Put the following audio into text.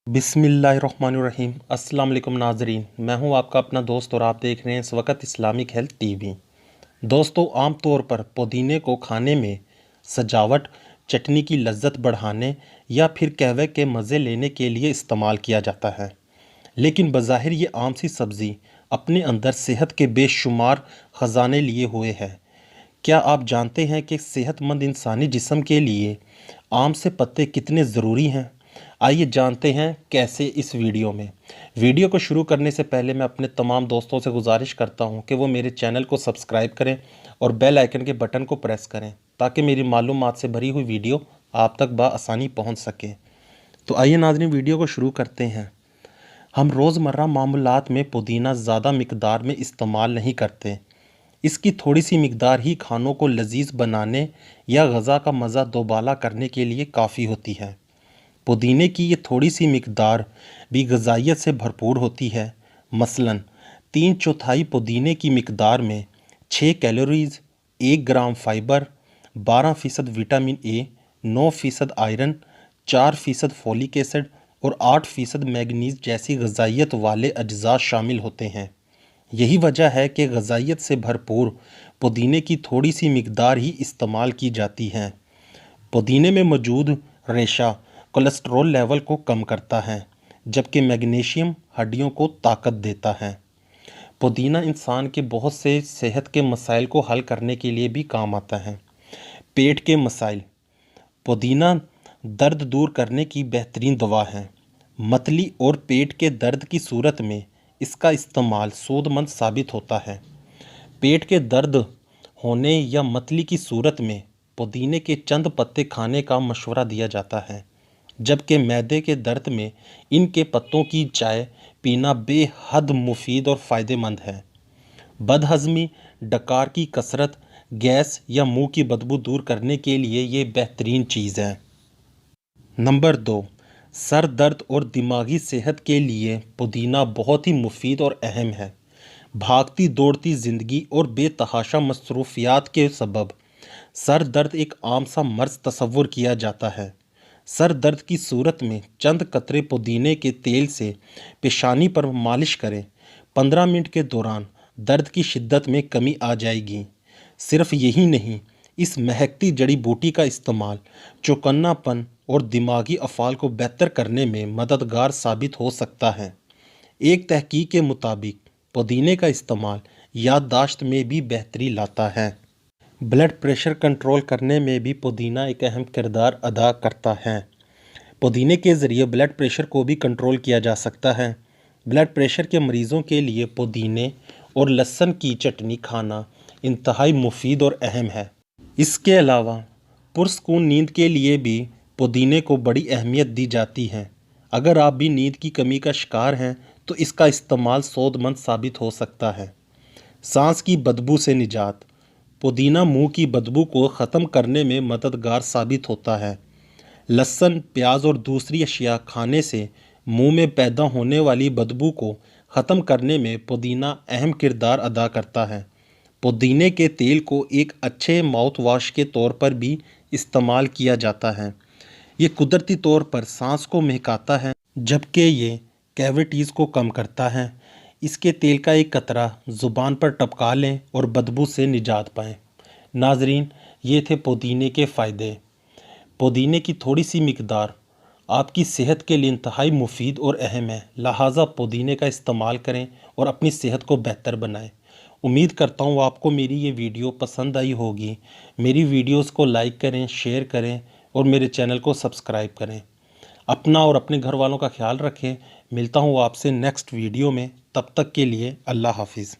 बिस्मिल्लाहिर्रहमानिर्रहीम। अस्सलाम वालेकुम नाजरीन, मैं हूं आपका अपना दोस्त और आप देख रहे हैं इस वक्त इस्लामिक हेल्थ टीवी। दोस्तों, आम तौर पर पुदीने को खाने में सजावट, चटनी की लज्जत बढ़ाने या फिर कहवे के मज़े लेने के लिए इस्तेमाल किया जाता है। लेकिन बज़ाहिर ये आम सी सब्ज़ी अपने अंदर सेहत के बेशुमार ख़जाने लिए हुए है। क्या आप जानते हैं कि सेहतमंद इंसानी जिस्म के लिए आम से पत्ते कितने ज़रूरी हैं? आइए जानते हैं कैसे इस वीडियो को शुरू करने से पहले मैं अपने तमाम दोस्तों से गुजारिश करता हूं कि वो मेरे चैनल को सब्सक्राइब करें और बेल आइकन के बटन को प्रेस करें ताकि मेरी मालूमात से भरी हुई वीडियो आप तक बआसानी पहुंच सके। तो आइए नाज़रीन, वीडियो को शुरू करते हैं। हम रोज़मर्रा मामूलात में पुदीना ज़्यादा मिकदार में इस्तेमाल नहीं करते। इसकी थोड़ी सी मिकदार ही खानों को लजीज बनाने या ग़ज़ा का मज़ा दोबाला करने के लिए काफ़ी होती है। पुदीने की ये थोड़ी सी मिकदार भी ग़ज़ाइयत से भरपूर होती है। मसलन 3/4 पुदीने की मिकदार में 6 calories, 1 gram fibre, 12% vitamin A, 9% iron, 4% folic acid और 8% मैग्नीज जैसी ग़ज़ाइयत वाले अज्जा शामिल होते हैं। यही वजह है कि ग़ज़ाइयत से भरपूर पुदीने की थोड़ी सी मिकदार ही इस्तेमाल की जाती है। पुदीने में मौजूद रेशा कोलेस्ट्रॉल लेवल को कम करता है, जबकि मैग्नीशियम हड्डियों को ताकत देता है। पुदीना इंसान के बहुत से सेहत के मसाइल को हल करने के लिए भी काम आता है। पेट के मसाइल, पुदीना दर्द दूर करने की बेहतरीन दवा है। मतली और पेट के दर्द की सूरत में इसका इस्तेमाल सूदमंद साबित होता है। पेट के दर्द होने या मतली की सूरत में पुदीने के चंद पत्ते खाने का मशवरा दिया जाता है, जबकि मैदे के दर्द में इनके पत्तों की चाय पीना बेहद मुफीद और फ़ायदेमंद है। बदहज़मी, डकार की कसरत, गैस या मुंह की बदबू दूर करने के लिए ये बेहतरीन चीज़ है। नंबर 2, सर दर्द और दिमागी सेहत के लिए पुदीना बहुत ही मुफीद और अहम है। भागती दौड़ती ज़िंदगी और बेतहाशा मसरूफियात के सबब सर दर्द एक आम सा मर्ज़ तस्वुर किया जाता है। सर दर्द की सूरत में चंद कतरे पुदीने के तेल से पेशानी पर मालिश करें। 15 मिनट के दौरान दर्द की शिद्दत में कमी आ जाएगी। सिर्फ यही नहीं, इस महकती जड़ी बूटी का इस्तेमाल चौकन्नापन और दिमागी अफ़ाल को बेहतर करने में मददगार साबित हो सकता है। एक तहकीक के मुताबिक पुदीने का इस्तेमाल याददाश्त में भी बेहतरी लाता है। ब्लड प्रेशर कंट्रोल करने में भी पुदीना एक अहम किरदार अदा करता है। पुदीने के ज़रिए ब्लड प्रेशर को भी कंट्रोल किया जा सकता है। ब्लड प्रेशर के मरीज़ों के लिए पुदीने और लहसुन की चटनी खाना इंतहाई मुफीद और अहम है। इसके अलावा पुरस्कून नींद के लिए भी पुदीने को बड़ी अहमियत दी जाती है। अगर आप भी नींद की कमी का शिकार हैं तो इसका इस्तेमाल सेहतमंद साबित हो सकता है। सांस की बदबू से निजात, पुदीना मुंह की बदबू को ख़त्म करने में मददगार साबित होता है। लहसुन, प्याज और दूसरी अशिया खाने से मुंह में पैदा होने वाली बदबू को ख़त्म करने में पुदीना अहम किरदार अदा करता है। पुदीने के तेल को एक अच्छे माउथ वॉश के तौर पर भी इस्तेमाल किया जाता है। ये कुदरती तौर पर सांस को महकाता है, जबकि ये कैविटीज़ को कम करता है। इसके तेल का एक कतरा ज़ुबान पर टपका लें और बदबू से निजात पाएँ। नाजरीन, ये थे पुदीने के फ़ायदे। पुदीने की थोड़ी सी मिकदार आपकी सेहत के लिए इंतहाई मुफीद और अहम है, लिहाजा पुदीने का इस्तेमाल करें और अपनी सेहत को बेहतर बनाएं। उम्मीद करता हूँ आपको मेरी ये वीडियो पसंद आई होगी। मेरी वीडियोस को लाइक करें, शेयर करें और मेरे चैनल को सब्सक्राइब करें। अपना और अपने घर वालों का ख्याल रखें। मिलता हूँ आपसे नेक्स्ट वीडियो में। तब तक के लिए अल्लाह हाफिज़।